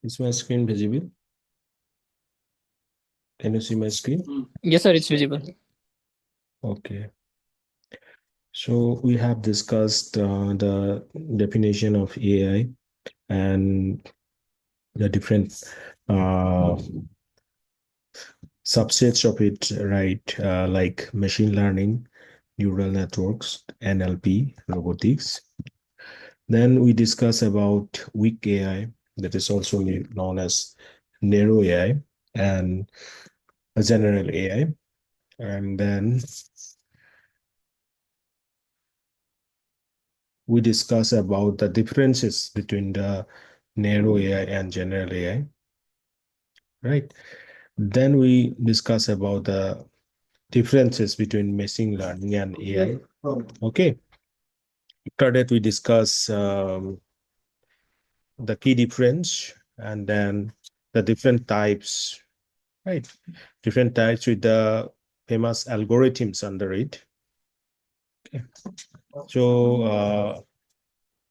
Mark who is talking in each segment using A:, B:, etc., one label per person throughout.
A: Is my screen visible? Can you see my screen?
B: Yes, sir, it's visible.
A: Okay. So we have discussed the definition of AI and the different uh, subsets of it, right? Like machine learning, neural networks, NLP, robotics. Then we discuss about weak AI, that is also known as narrow AI, and a general AI. And then we discuss about the differences between the narrow AI and general AI, right? Then we discuss about the differences between machine learning and AI. Okay. After that, we discuss the key difference and then the different types, right? Different types with the famous algorithms under it. Okay. So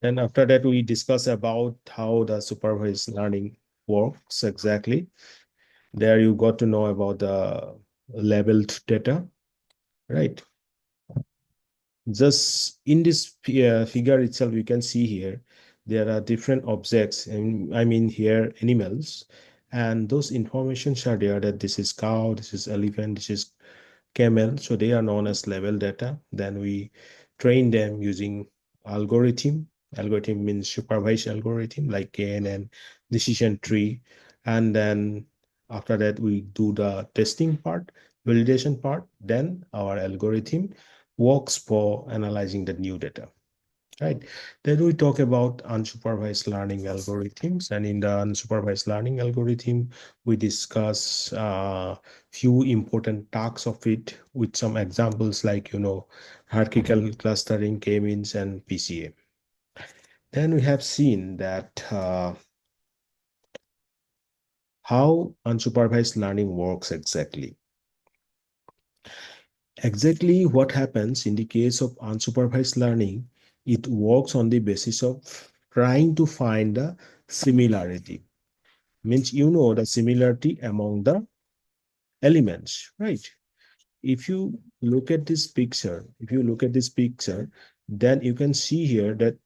A: then after that, we discuss about how the supervised learning works exactly. There you got to know about the labeled data, right? Just in this figure itself, you can see here, there are different objects, and I mean here animals, and those informations are there that this is cow, this is elephant, this is camel. So they are known as label data. Then we train them using algorithm. Algorithm means supervised algorithm like KNN, decision tree. And then after that, we do the testing part, validation part. Then our algorithm works for analyzing the new data. Right. Then we talk about unsupervised learning algorithms, and in the unsupervised learning algorithm, we discuss few important tasks of it with some examples like hierarchical clustering, k-means, and PCA. Then we have seen that how unsupervised learning works exactly. Exactly what happens in the case of unsupervised learning, it works on the basis of trying to find the similarity. Means the similarity among the elements, right? If you look at this picture, then you can see here that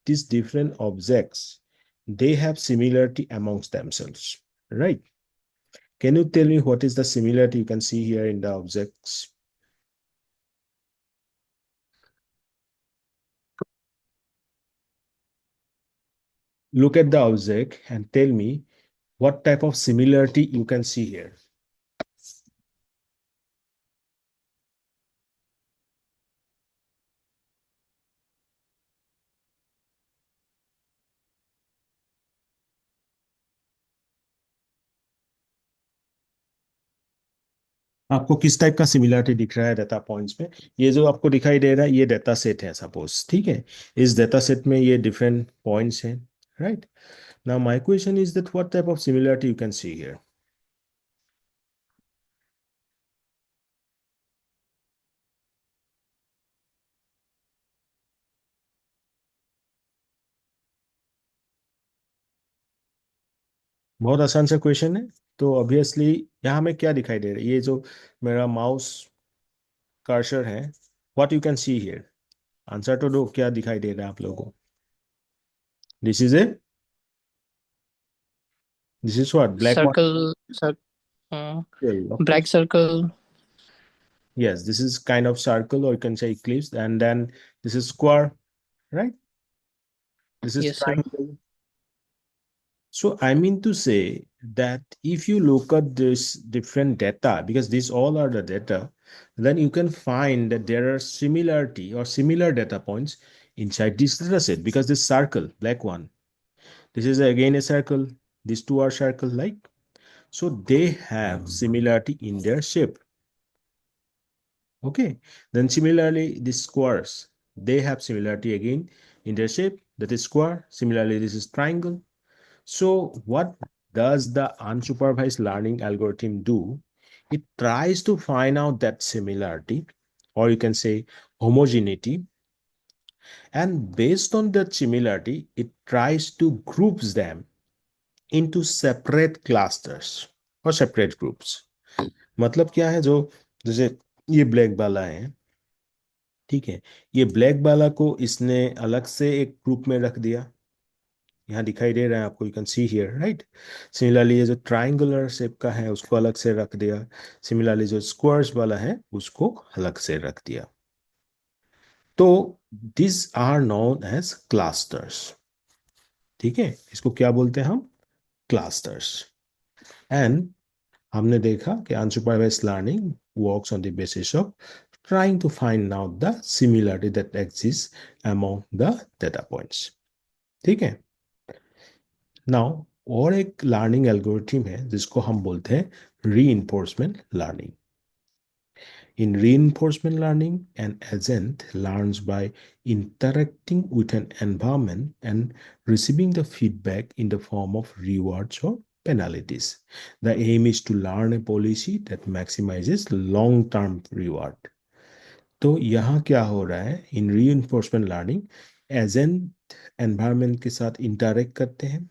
A: these different objects, they have similarity amongst themselves, right? Can you tell me what is the similarity you can see here in the objects? Look at the object and tell me what type of similarity you can see here. आपको किस type का similarity दिख रहा है data points में? ये जो आपको दिखाई दे रहा है ये डेटा सेट है सपोज, ठीक है? इस डेटा सेट में ये डिफरेंट पॉइंट्स हैं, right? Now my question is that what type of similarity you can see here? बहुत आसान सा क्वेश्चन है। तो ऑब्वियसली यहाँ में क्या दिखाई दे रहा है? ये जो मेरा माउस कर्सर है, what you can see here? Answer तो दो, क्या दिखाई दे रहा है आप लोगों को? This is A this is what black
B: Circle, uh,
A: one?
B: black circle.
A: Yes, this is kind of circle, or you can say eclipse, and then this is square, right? This is
B: Yes, sir.
A: triangle. So I mean to say that if you look at this different data, because these all are the data, then you can find that there are similarity or similar data points inside this data set, because this circle, black one, this is again a circle, these two are circle like, so they have similarity in their shape. Okay, then similarly, these squares, they have similarity again in their shape, that is square. Similarly, this is triangle. So what does the unsupervised learning algorithm do? It tries to find out that similarity, or you can say homogeneity, and based on that similarity, it tries to groups them into separate clusters or separate groups. मतलब क्या है, जो जैसे ये black वाला है, ठीक है, ये ब्लैक वाला को इसने अलग से एक ग्रुप में रख दिया, यहाँ दिखाई दे रहा है आपको, you can see here, right. Similarly ये जो ट्राइंगुलर शेप का है उसको अलग से रख दिया, सिमिलरली जो स्क्वायर्स वाला है उसको अलग से रख दिया। तो this are known as clusters, ठीक है, इसको क्या बोलते हैं हम, क्लस्टर्स। एंड हमने देखा कि unsupervised learning works on the basis of trying to find out the similarity that exists among the data points, ठीक है। नाउ और एक लर्निंग एल्गोरिथम है जिसको हम बोलते हैं reinforcement learning. In reinforcement learning, an agent learns by interacting with an environment and receiving the feedback in the form of rewards or penalties. The aim is to learn a policy that maximizes long-term reward. तो यहाँ क्या हो रहा है, इन reinforcement learning agent environment के साथ interact करते हैं,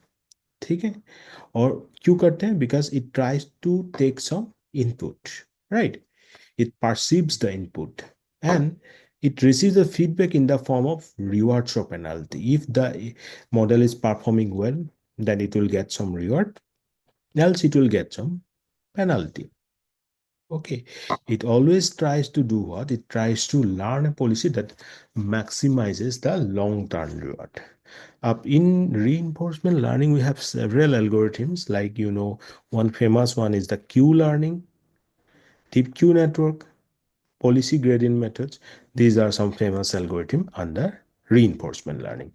A: ठीक है, और क्यों करते हैं, because it tries to take some input, right. It perceives the input and it receives the feedback in the form of rewards or penalty. If the model is performing well, then it will get some reward, else it will get some penalty. Okay, it always tries to do what? It tries to learn a policy that maximizes the long-term reward. Up in reinforcement learning, we have several algorithms, like one famous one is the Q learning, deep Q network, policy gradient methods. These are some famous algorithm under reinforcement learning.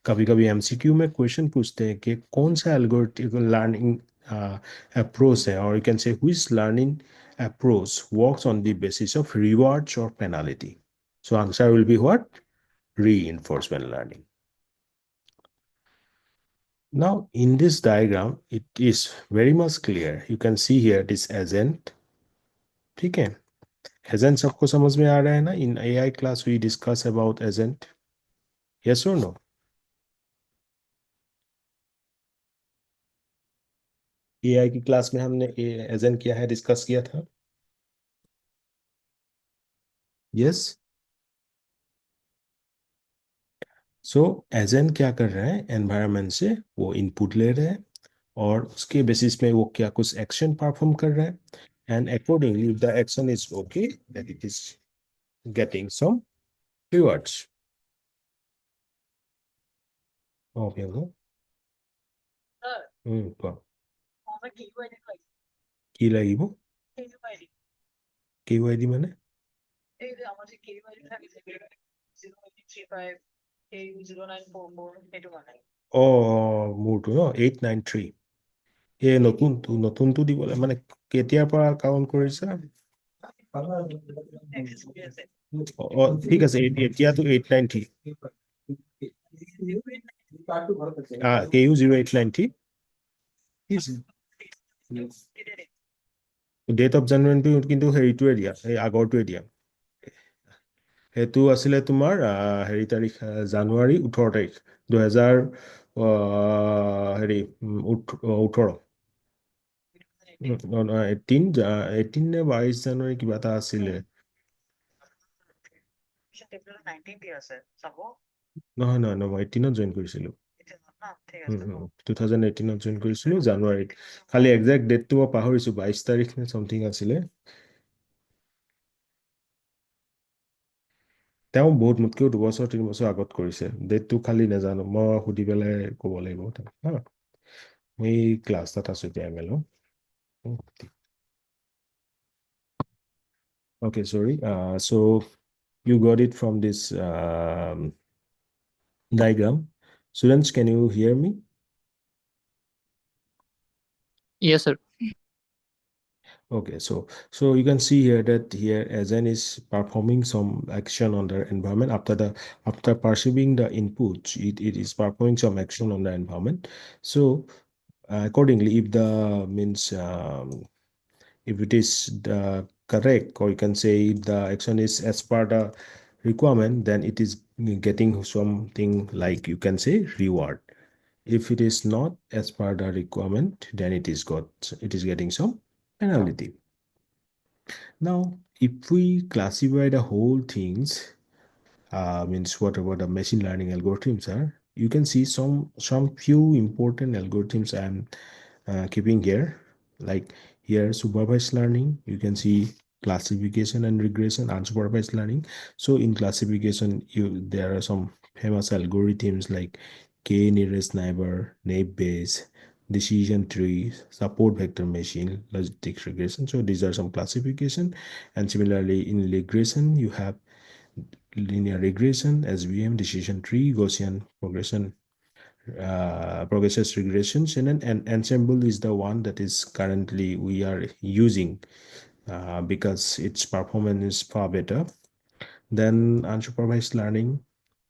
A: कभी कभी MCQ में question पूछते हैं कि कौन सा algorithm learning approach है, और you can say which learning approach works on the basis of rewards और penalty. So answer will be what, reinforcement learning. Now in this diagram it is very much clear, you can see here this agent, ठीक है। Agent सबको समझ में आ रहा है ना, in AI class we discuss about agent, yes और no. AI की क्लास में हमने एजेंट क्या है डिस्कस किया था, यस। सो एजेंट क्या कर रहा है, एनवायरनमेंट से वो इनपुट ले रहे हैं और उसके बेसिस में वो क्या कुछ एक्शन परफॉर्म कर रहा है, and accordingly the action is okay, that it is getting some rewards. Okay हो, কোৱা কি লাগিব, KYD মানে অ মোৰটো ন 893, এই নতুনটো দিবলৈ মানে কেতিয়াৰ পৰা কাউণ্ট কৰিছা। ঠিক আছে, এতিয়াতো 893, KU0893, ডেট অফ জানুৱাৰীটো কিন্তু হেৰিটোৱে দিয়া, এই আগৰটোৱে দিয়া, সেইটো আছিলে তোমাৰ হেৰি তাৰিখ, জানুৱাৰী 18 তাৰিখ 2000, হেৰি 18, 18 নে 22 জানুৱাৰী কিবা এটা আছিলে, নহয় নহয় নহয়, মই 18ত জইন কৰিছিলোঁ, 2018ত জইন কৰিছিলোঁ জানুৱাৰীত, খালি একজেক্ট ডেটটো মই পাহৰিছোঁ, 22 তাৰিখ নে চামথিং আছিলে। তেওঁ বহুত মোতকেও 2 বছৰ 3 বছৰ আগত কৰিছে, ডেটটো খালি নাজানো, মই সুধি পেলাই ক'ব লাগিব তেওঁক, হা। মই ক্লাছ এটাত আছোঁ এতিয়া M L. Okay, sorry. So you got it from this diagram. Students, can you hear me?
B: Yes, sir.
A: Okay, so you can see here that here Azen is performing some action on the environment after perceiving the inputs, it is performing some action on the environment. So accordingly, if the means if it is correct, or you can say if the action is as per the requirement, then it is getting something like, you can say, reward. If it is not as per the requirement, then it is getting some penalty. Now, if we classify the whole things, means whatever the machine learning algorithms are, you can see some few important algorithms I'm keeping here. Like here, supervised learning, you can see classification and regression, unsupervised learning. So in classification, there are some famous algorithms like k-nearest neighbor, naive bayes, decision tree, support vector machine, logistic regression. So these are some classification. And similarly in regression, you have linear regression, SVM, decision tree, Gaussian progression, progressive regression. And ensemble is the one that is currently we are using because its performance is far better than unsupervised learning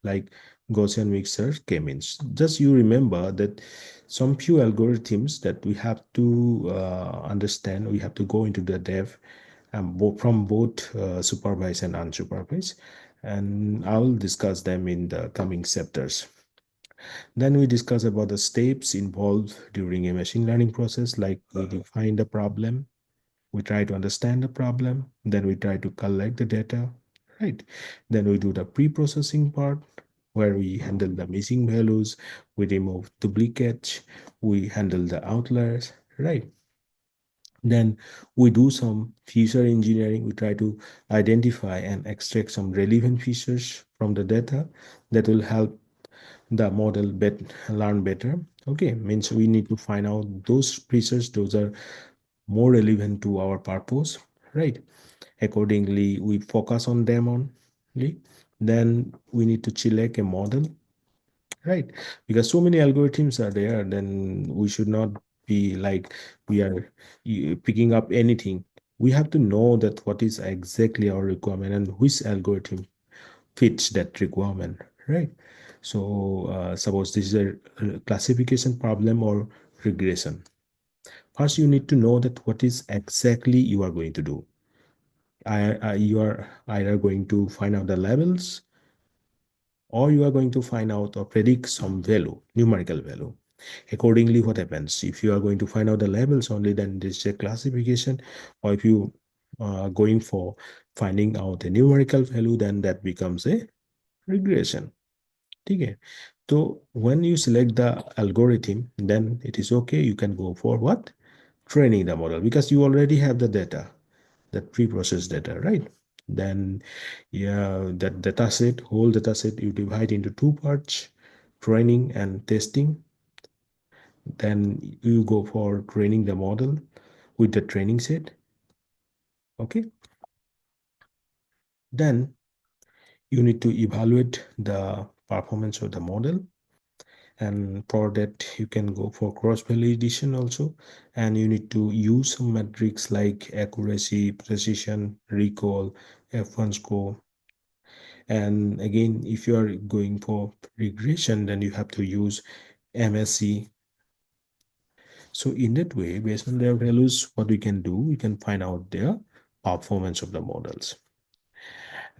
A: like Gaussian mixer k-means. Just you remember that some few algorithms that we have to understand, we have to go into the depth from both supervised and unsupervised, and I will discuss them in the coming chapters. Then we discuss about the steps involved during a machine learning process, like we define the problem, we try to understand the problem, then we try to collect the data, right? Then we do the pre-processing part where we handle the missing values, we remove duplicates, we handle the outliers, right? Then we do some feature engineering. We try to identify and extract some relevant features from the data that will help the model learn better. Okay, means we need to find out those features, those are more relevant to our purpose, right? Accordingly, we focus on them only. Then we need to select a model, right? Because so many algorithms are there, then we should not be like we are picking up anything. We have to know that what is exactly our requirement and which algorithm fits that requirement, right? So suppose this is a classification problem or regression. First, you need to know that what is exactly you are going to do. You are either going to find out the levels, or you are going to find out or predict some value, numerical value. Accordingly, what happens? If you are going to find out the levels only, then this is a classification, or if you are going for finding out a numerical value, then that becomes a regression. Okay. So when you select the algorithm, then it is okay. You can go for what? Training the model, because you already have the data, that pre-processed data, right? Then, yeah, that data set, whole data set, you divide into two parts, training and testing. Then you go for training the model with the training set. Okay. Then you need to evaluate the performance of the model, and for that you can go for cross validation also, and you need to use some metrics like accuracy, precision, recall, f1 score. And again, if you are going for regression, then you have to use MSE. So in that way, based on their values, what we can do, we can find out their performance of the models.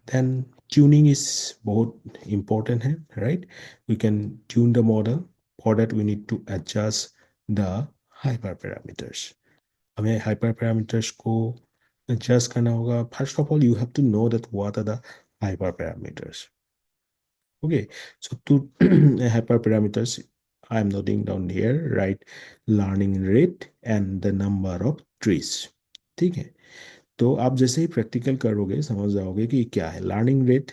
A: Then tuning is both important here, right? We can tune the model. For that, we need to adjust the hyperparameters. हमें hyperparameters को adjust करना होगा. First of all, you have to know that what are the hyperparameters. Okay, so to hyperparameters, I'm noting down here, right? Learning rate and the number of trees. ठीक है, तो आप जैसे ही practical करोगे समझ जाओगे कि क्या है learning rate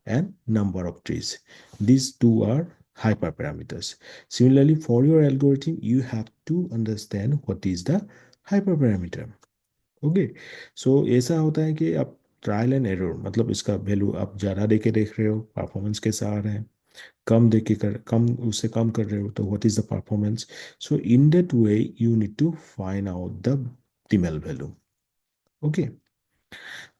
A: and number of trees. These two are hyperparameters. Similarly, for your algorithm, you have to understand what is the hyperparameter. Okay, so ऐसा होता है कि आप ट्रायल एंड एरर, मतलब इसका वैल्यू आप ज़्यादा दे के देख रहे हो, परफॉर्मेंस कैसा आ रहा है, कम दे के कर कम उससे कम कर रहे हो तो what is the performance. So in that way you need to find out the optimal value. Okay,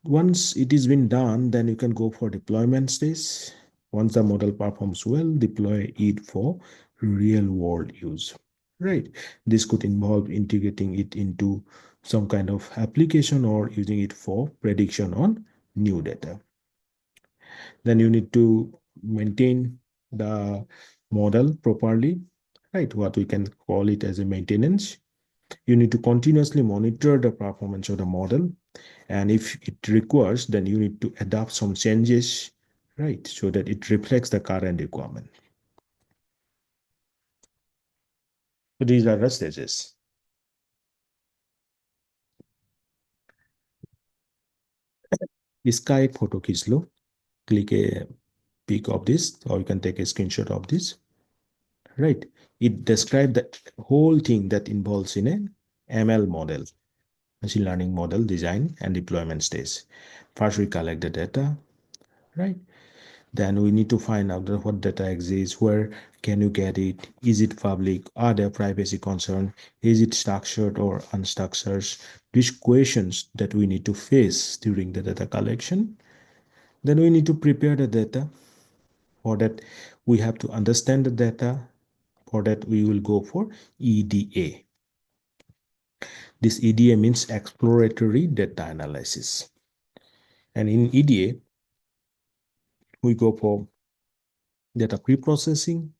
A: once it is been done, then you can go for deployment stage. Once the model performs well, deploy it for real world use, right? This could involve integrating it into some kind of application or using it for prediction on new data. Then you need to maintain the model properly. right? What we can call it as a maintenance. You need to continuously monitor the performance of the model, and if it requires, then you need to adapt some changes, right, so that it reflects the current requirement. So these are the stages. इसका एक photo खींच लो, click a pic of this, or you can take a screenshot of this, right? It describes the whole thing that involves in a ML model, machine learning model design and deployment stage. First we collect the data, right? Then we need to find out what data exists, where can you get it, is it public, are there privacy concerns, is it structured or unstructured? These questions that we need to face during the data collection. Then we need to prepare the data. For that, we have to understand the data. For that, we will go for EDA. This EDA means exploratory data analysis. And in EDA, we go for data pre-processing,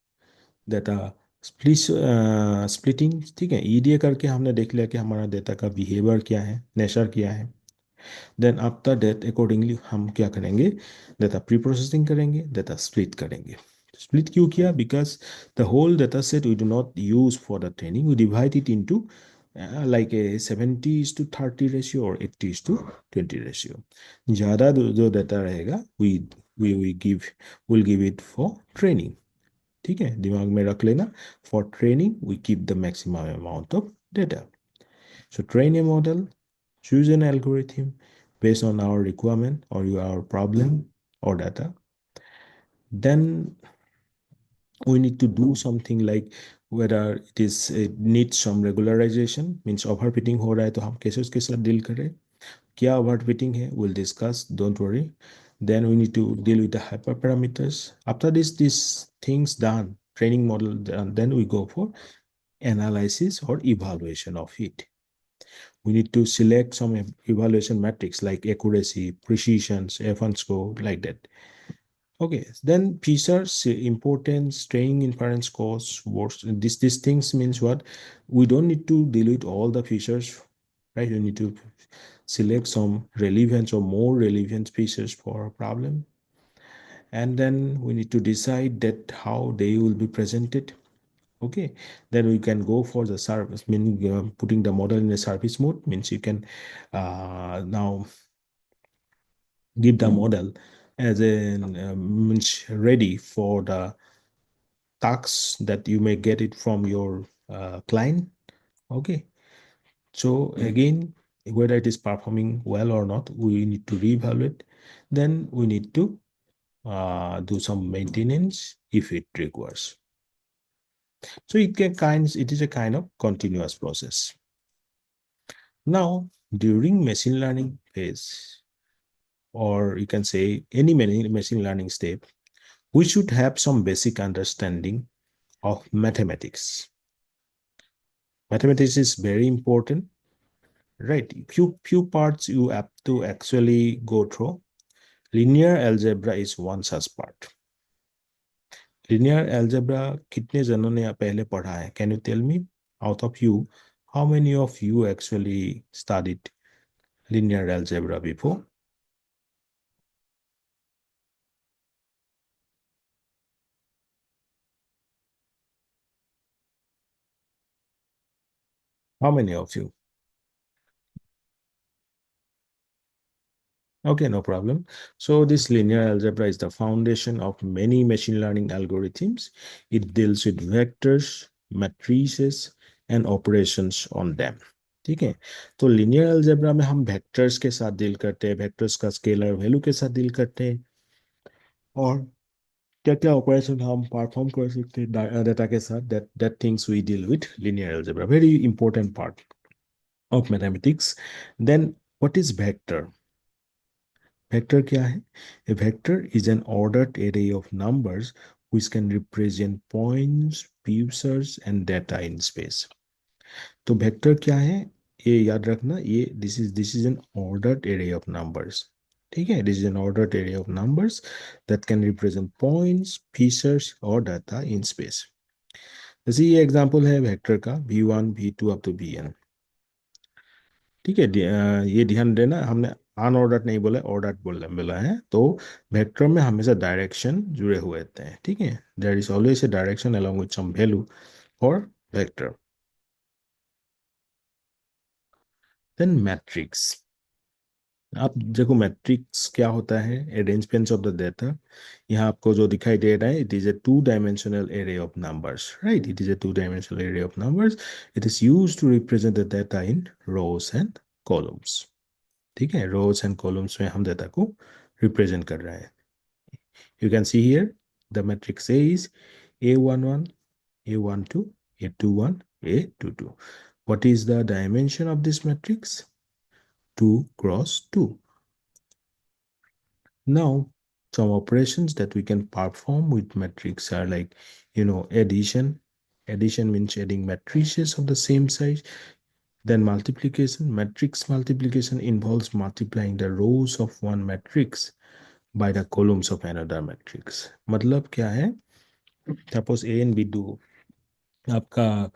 A: data splitting. ठीक है, EDA करके हमने देख लिया कि हमारा data का behaviour क्या है, नेचर क्या है. देन आफ्टर दैट अकॉर्डिंगली हम क्या करेंगे, डेटा प्री प्रोसेसिंग करेंगे, डेटा स्प्लिट करेंगे. स्प्लिट क्यों किया? Because the whole data set we do not use for the training, we divide it into like a 70:30 ratio or 80:20 ratio. ज़्यादा जो data रहेगा we give will give it for training. ठीक है, दिमाग में रख लेना. For training we keep the maximum amount of data. So train a model, choose an algorithm based on our requirement or our problem or data. Then we need to do something like whether it needs some regularization, means overfitting हो रहा है तो हम कैसे उसके साथ deal करें. क्या overfitting है, we'll discuss, don't worry. Then we need to deal with the hyperparameters. After these things done, training model done, then we go for analysis or evaluation of it. We need to select some evaluation metrics like accuracy, precision, F1 score, like that. Okay, then features, importance, training inference costs, works. These things means what? We don't need to deal with all the features, right? You need to select some relevant or more relevant features for a problem. And then we need to decide that how they will be presented. Okay, then we can go for the service, meaning putting the model in a service mode, means you can now give the model as in means ready for the tasks that you may get it from your client. Okay, so again, whether it is performing well or not, we need to reevaluate. Then we need to do some maintenance if it requires. So it is a kind of continuous process. Now, during machine learning phase, or you can say any machine learning step, we should have some basic understanding of mathematics. Mathematics is very important, right? Few parts you have to actually go through. Linear algebra is one such part. Linear algebra कितने जनों ने पहले पढ़ा है? Can you tell me, out of you, how many of you actually studied linear algebra before? How many of you? Okay, no problem. So this linear algebra is the foundation of many machine learning algorithms. It deals with vectors, matrices, and operations on them. ठीक है, तो linear algebra में हम vectors के साथ deal करते हैं, vectors का scalar value के साथ डील करते हैं, और क्या क्या ऑपरेशन हम परफॉर्म कर सकते हैं डेटा के साथ. that things we deal with linear algebra, very important part of mathematics. Then what is vector? Vector क्या है? A vector is an ordered array of numbers which can represent points, pictures and data in space. तो vector क्या है? ये याद रखना, ये this is an ordered array of numbers. ठीक है, this is an ordered array of numbers that can represent points, pictures or data in space. जैसे ये एग्जांपल है वेक्टर का v1 v2 up to vn। ठीक है, ये ध्यान देना, हमने अनऑर्डर्ड नहीं बोला, ऑर्डर्ड बोला बोला है। तो वेक्टर में हमेशा डायरेक्शन जुड़े हुए होते हैं। ठीक है, there is always a direction along with some value for vector. Then matrix. आप देखो मैट्रिक्स क्या होता है, अरेंजमेंट्स ऑफ द डेटा। यहाँ आपको जो दिखाई दे रहा है, it is a two dimensional array of numbers, right. It is a two dimensional array of numbers. It is used to represent the data in rows and columns. ठीक है, रोज and columns में हम डेटा को represent कर रहे हैं। You can see here the matrix A is A11, A12, A21, A22. What is the dimension of this matrix? 2 cross 2. Now, some operations that we can perform with matrix are like, addition. Addition means adding matrices of the same size. Then multiplication. Matrix multiplication involves multiplying the rows of one matrix by the columns of another matrix. मतलब क्या है? Suppose A and B do आपका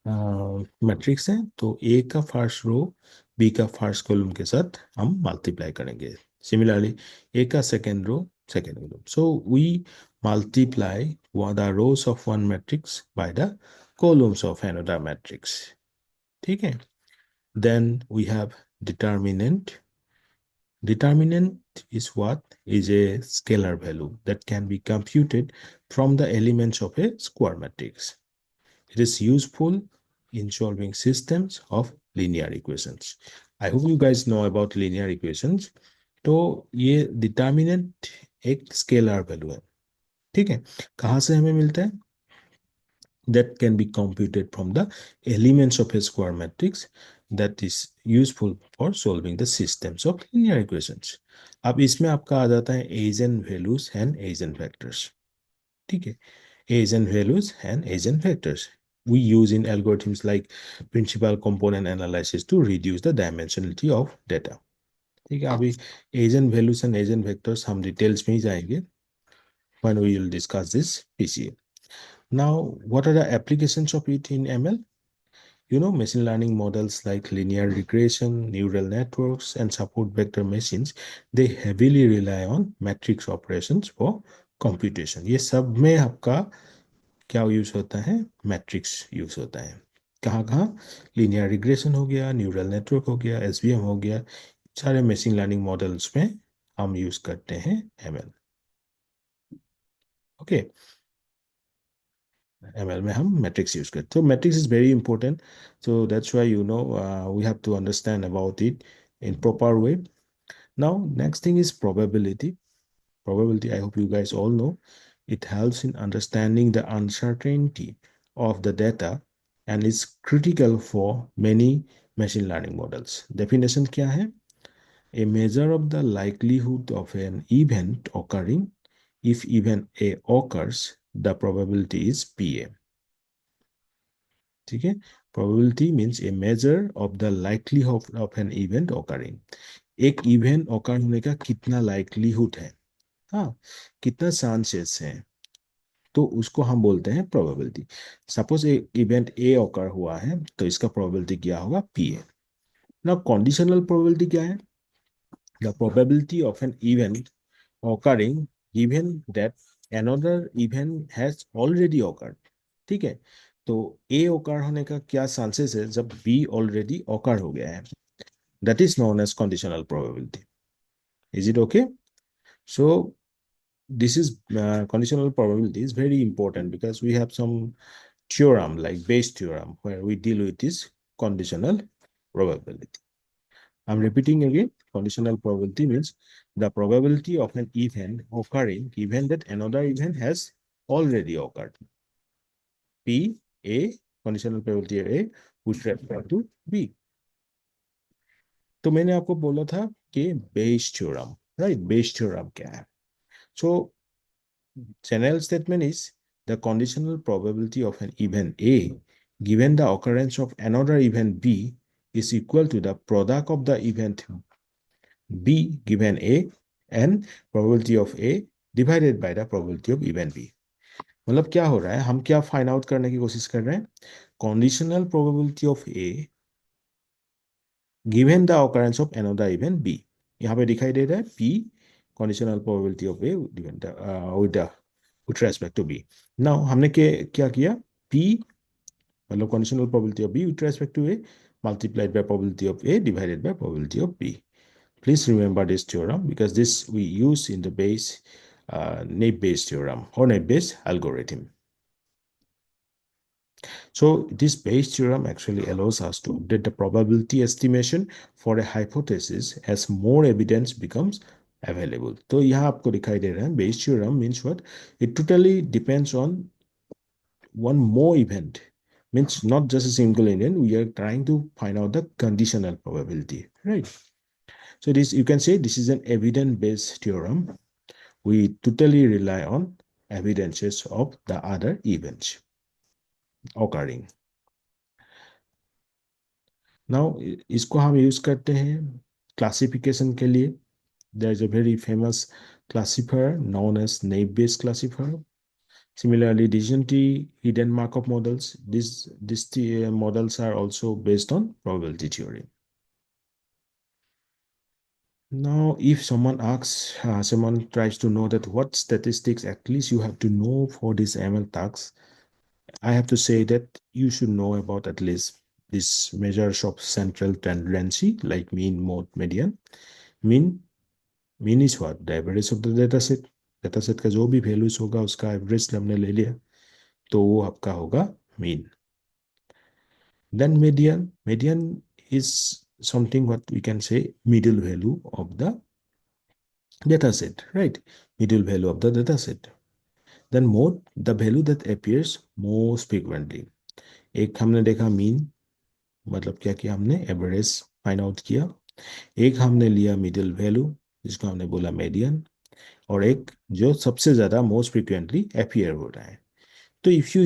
A: matrix है, तो A का first row B का first column के साथ हम मल्टीप्लाई करेंगे। सिमिलरली ए का second row second column, so we multiply the rows of one matrix by the columns of another matrix. ठीक है, then we have determinant. Determinant is what? Is a scalar value that can be computed from the elements of a square matrix. It is useful in solving systems of linear equations. I hope you guys know about linear equations. तो ये determinant एक scalar value है। ठीक है, कहाँ से हमें मिलता है? That can be computed from the elements of a square matrix, that is useful for solving the systems of linear equations. अब इसमें आपका आ जाता है eigenvalues and eigenvectors. ठीक है, eigenvalues and eigenvectors we use in algorithms like principal component analysis to reduce the dimensionality of data. ठीक है, अभी एजन वैल्यूज एंड एजन वेक्टर्स हम डिटेल्स में ही जाएंगे when we will discuss this PCA. Now, what are the applications of it in ML? Machine learning models like linear regression, neural networks, and support vector machines, they heavily rely on matrix operations for computation. ये सब में आपका क्या use होता है? Matrix use होता है। कहाँ कहाँ? लीनियर रिग्रेशन हो गया, न्यूरल नेटवर्क हो गया, एसवीएम हो गया, सारे मशीन लर्निंग मॉडल्स में हम यूज करते हैं एमएल। ओके, एमएल में हम मैट्रिक्स यूज करते हैं। तो matrix is very important, so that's why we have to understand about it in proper way. Now next thing is probability. Probability, I hope you guys all know, it helps in understanding the uncertainty of the data and is critical for many machine learning models. Definition क्या है? A measure of the likelihood of an event occurring. If event A occurs, the probability is PA. ठीक है, probability means a measure of the likelihood of an event occurring. एक event occur होने का कितना likelihood है, हाँ, कितना chances हैं, तो उसको हम बोलते हैं प्रोबेबिलिटी। सपोज एक इवेंट ए ऑकर हुआ है, तो इसका प्रोबेबिलिटी क्या होगा? P A. ना कंडीशनल प्रोबेबिलिटी क्या है? The probability of an event occurring given that another event has already occurred। ठीक है, तो ए occur होने का क्या चांसेस है जब बी ऑलरेडी occur हो गया है? That is known as conditional probability. Is it okay? So this is conditional probability is very important because we have some theorem like Bayes theorem where we deal with this conditional probability. I'm repeating again, conditional probability means the probability of an event occurring given that another event has already occurred. P A, conditional probability A with respect to B. तो मैंने आपको बोला था कि Bayes theorem, right? Bayes theorem क्या है? So general statement is the conditional probability of an event A given the occurrence of another event B is equal to the product of the event B given A and probability of A divided by the probability of event B. मतलब क्या हो रहा है, हम क्या find out करने की कोशिश कर रहे हैं, conditional probability of A given the occurrence of another event B. यहाँ पे दिखाई दे रहा है P conditional probability of A given the with respect to B. Now हमने क्या किया, पी मतलब conditional probability of B with respect to A multiplied by probability of A divided by probability of B. Please remember this theorem because this we use in the Naive Bayes theorem or Naive-Bayes algorithm. So this Bayes theorem actually allows us to update the probability estimation for a hypothesis as more evidence becomes available. तो यहाँ आपको दिखाई दे रहा है Bayes theorem means what? It totally depends on one more event, means not just a single event. We are trying to find out the conditional probability, right? So this, you can say this is an evidence-based theorem. We totally rely on evidences of the other events occurring. Now इसको हम use करते हैं classification के लिए. There is a very famous classifier known as Naive-Bayes classifier. Similarly, disjunctive hidden Markov models. These models are also based on probability theory. Now, if someone asks, someone tries to know that what statistics at least you have to know for this ML tasks, I have to say that you should know about at least this measures of central tendency like mean, mode, median. Mean mean is what? The average of the dataset. Dataset का जो भी values होगा उसका average हमने ले लिया तो वो आपका होगा mean. Then median is something what we can say middle value of the dataset, right? Middle value of the dataset. Then mode, the value that appears most frequently. एक हमने देखा मीन, मतलब क्या किया हमने, एवरेज फाइंड आउट किया. एक हमने लिया मिडिल वैल्यू जिसको हमने बोला मीडियन, और एक जो सबसे ज्यादा मोस्ट फ्रीक्वेंटली अपीयर हो रहा है. तो if you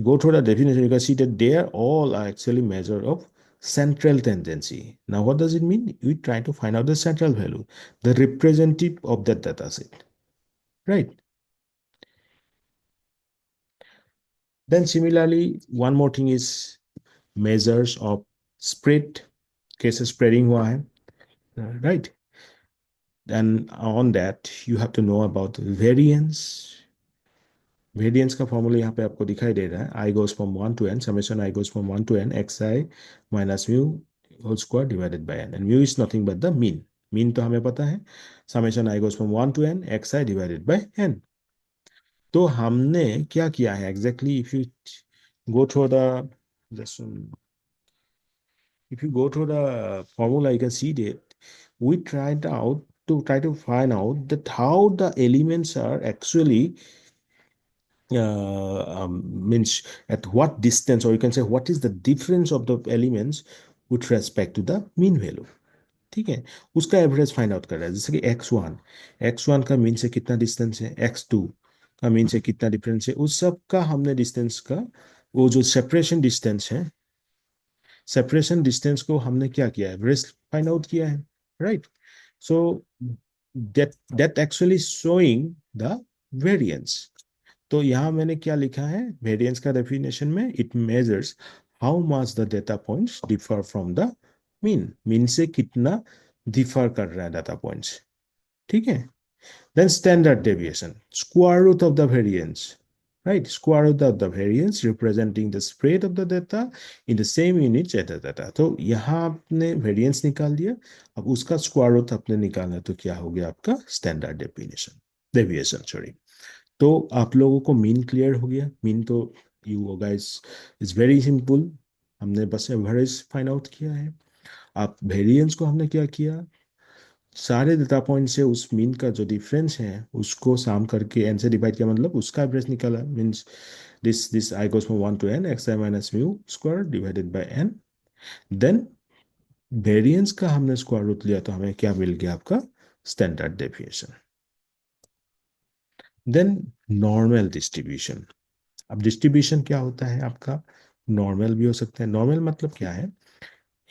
A: go through the definition, you can see that they are all are actually measure of central tendency. Now, what does it mean? We try to find out the central value, the representative of that data set, right? Then similarly, one more thing is measures of spread, cases spreading हुआ है, right? Then on that, you have to know about variance. Variance का formula यहाँ पे आपको दिखाई दे रहा है, i goes from 1 to n summation i goes from 1 to n x I minus mu whole square divided by n, and mu is nothing but the mean. Mean तो हमें पता है, summation i goes from 1 to n x i divided by n. तो हमने क्या किया है exactly, if you go through the just if you go to the formula, you can see that we try to find out that how the elements are actually means at what distance, or you can say what is the difference of the elements with respect to the mean value. ठीक है, उसका average find out कर रहा है. जैसे कि x1 का mean से कितना डिस्टेंस है, x2 का मीन से कितना डिफरेंस है, उस सब का हमने डिस्टेंस का वो जो सेपरेशन डिस्टेंस को हमने क्या किया है, एवरेज फाइंड आउट किया है, right? So that actually showing the variance. तो यहाँ मैंने क्या लिखा है वेरिएंस का डेफिनेशन में, it measures how much the data points differ from the mean. Mean से कितना डिफर कर रहा है डाटा पॉइंट्स, ठीक है. Then standard deviation, square root of the variance, right? Square root of the variance representing the spread of the data in the same unit data data. तो यहाँ आपने वेरिएंस निकाल दिया, अब उसका स्क्वायर रूट आपने निकालना, तो क्या हो गया आपका स्टैंडर्ड डेविएशन, सॉरी. तो आप लोगों को मीन क्लियर हो गया. मीन तो you guys is very simple, हमने बस एवरेज फाइंड आउट किया है. आप वेरिएंस को हमने क्या किया, सारे डेटा पॉइंट से उस मीन का जो डिफरेंस है उसको साम करके एन से डिवाइड किया, मतलब उसका एवरेज निकाला. Means this I goes from 1 to n x I minus mu square divided by n. Then variance का हमने स्क्वायर रूट लिया तो हमें क्या मिल गया, आपका standard deviation. Then normal distribution. अब डिस्ट्रीब्यूशन क्या होता है आपका, नॉर्मल भी हो सकता है. नॉर्मल मतलब क्या है,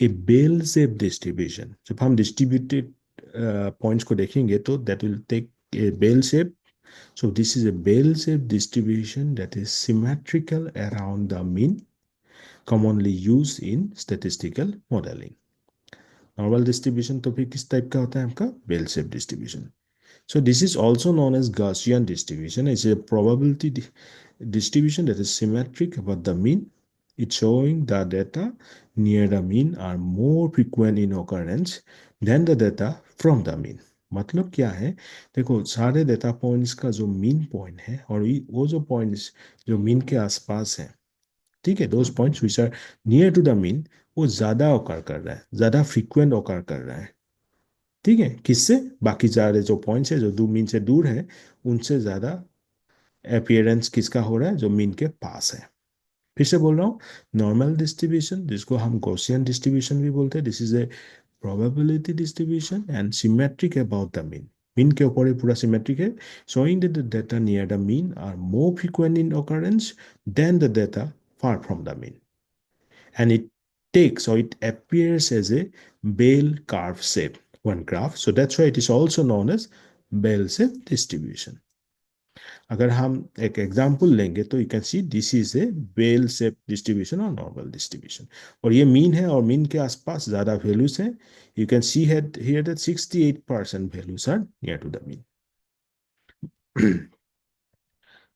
A: ए बेल शेप डिस्ट्रीब्यूशन. जब हम डिस्ट्रीब्यूटेड पॉइंट्स को देखेंगे तो that will take a bell shape, So this is a bell-shaped distribution that is symmetrical around the mean, commonly used in statistical modeling. Normal distribution तो फिर किस टाइप का होता है आपका bell shape distribution. So this is also known as Gaussian distribution. It's a probability distribution that is symmetric about the mean. It's showing the data near the mean are more frequent in occurrence than the data from the mean. मतलब क्या है, देखो सारे data points का जो mean point है और वो जो पॉइंट्स जो मीन के आसपास है, ठीक है, those points which are near to the mean, वो ज़्यादा ओकर कर रहा है, ज़्यादा फ्रीक्वेंट ओकर कर रहा है. ठीक है, किससे, बाकी सारे जो पॉइंट्स है जो दो मीन से दूर है उनसे ज़्यादा अपियरेंस किसका हो रहा है, जो मीन के पास है. फिर से बोल रहा हूँ, नॉर्मल डिस्ट्रीब्यूशन जिसको हम गॉसियन डिस्ट्रीब्यूशन भी बोलते हैं, this is A probability distribution and symmetric about the mean. Mean के ऊपर ही पूरा सिमेट्रिक है, showing that the data near the mean are more frequent in occurrence than the data far from the mean. And it takes, or it appears as a bell curve shape, one graph. So that's why it is also known as bell shape distribution. अगर हम एक example लेंगे तो you can see this is a bell shape distribution और normal distribution, और ये mean है और मीन के आसपास ज़्यादा वैल्यूज हैं. You can see here that 68% values are near to the mean.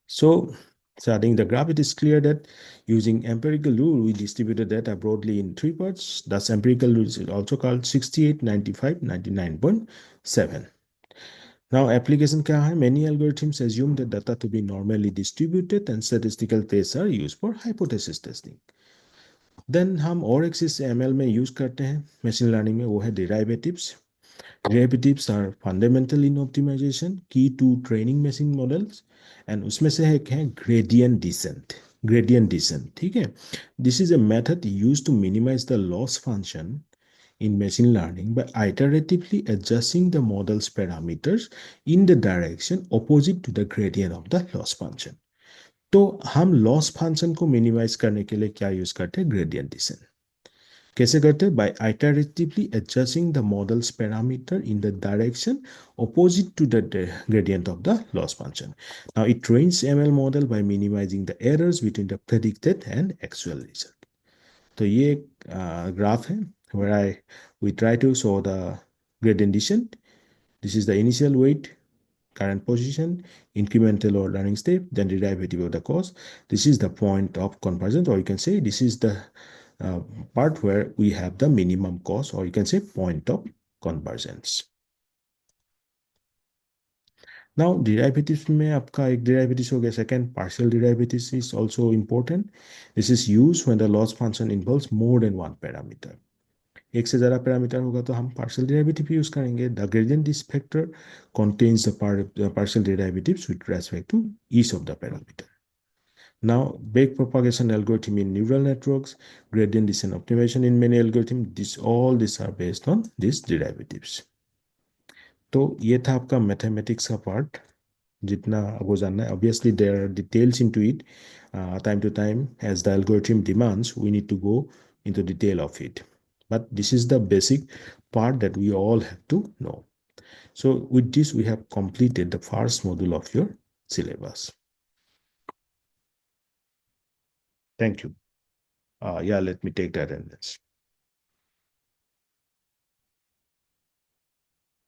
A: So, starting the graph, it is clear that using empirical rule, we distributed data broadly in three parts. Thus, empirical rule is also called 68, 95, 99.7. Now, application क्या है? Many algorithms assume the data to be normally distributed and statistical tests are used for hypothesis testing. Then हम और एक चीज ML में use करते हैं machine learning में, वो है derivatives. Derivatives are fundamental in optimization, key to training machine models, and उसमें से एक है gradient descent. Gradient descent, ठीक है. This is a method used to minimize the loss function in machine learning by iteratively adjusting the model's parameters in the direction opposite to the gradient of the loss function. तो हम loss function को minimise करने के लिए क्या use करते हैं, gradient descent. कैसे करते हैं, by iteratively adjusting the model's parameter in the direction opposite to the gradient of the loss function. Now it trains ML model by minimizing the errors between the predicted and actual result. तो ये एक graph है where we try to show the gradient descent. This is the initial weight, current position, incremental or learning step, then derivative of the cost. This is the point of convergence, or you can say this is the part where we have the minimum cost, or you can say point of convergence. Now derivatives में आपका एक derivatives हो गया. Second, partial derivatives is also important. This is used when the loss function involves more than one parameter. एक से ज़्यादा parameter होगा तो हम पार्शियल डेरिवेटिव यूज करेंगे. The gradient this factor contains the partial derivatives with respect to each of the parameter. Now, back propagation algorithm in neural networks, gradient descent optimization in many algorithms, all these are based on these derivatives. तो ये था आपका mathematics का part. जितना आपको जानना है, obviously there are details into it. Time to time, as the algorithm demands, we need to go into detail of it. But this is the basic part that we all have to know. So with this, we have completed the first module of your syllabus. Thank you. Yeah, let me take the attendance.